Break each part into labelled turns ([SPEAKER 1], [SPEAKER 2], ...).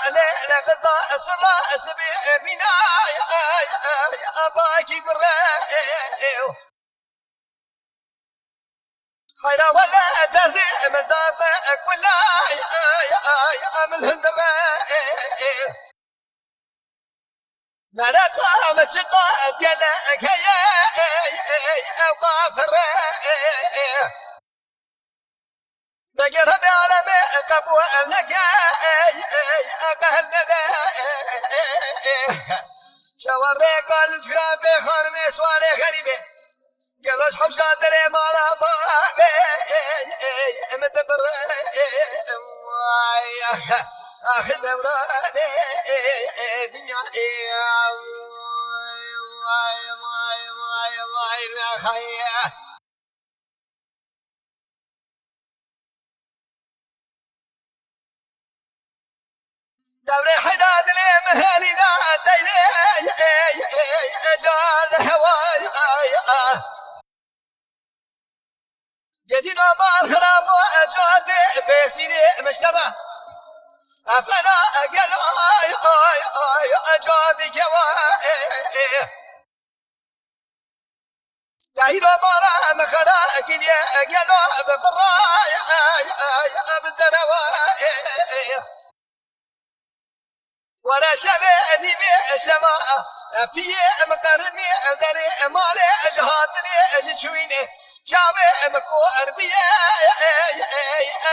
[SPEAKER 1] لا غزا سرا سبي بنا يا باكي قرأ هيا ولا دردي مسافة كلها يا من الهندرة مرقا متشقا اسقلك يا وافر بقرب على قبو لك قهلنا شواري قال فيها بخور مسواري غريبه قالوا شحب شادري مالا بابي مدبر اخذ دوراني دنيا ما خيا دوري حداد لي مهاني لا تيلي جال هواي يدينا مال خراب وجاد بيسيني مشترى افنا قال اجاد كواي دايرو مالا مخرا كنيا قالوا بفراي بالدرواي ولا شبابني بسماء في مقرمي دري مالي اجهاتني اجشويني شابي مكور بي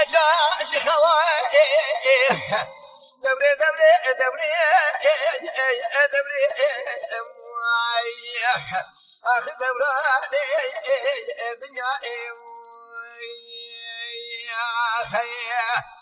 [SPEAKER 1] اجاش خواي دبري دبري دبري دبري اخ دوراني دنيا يا خيا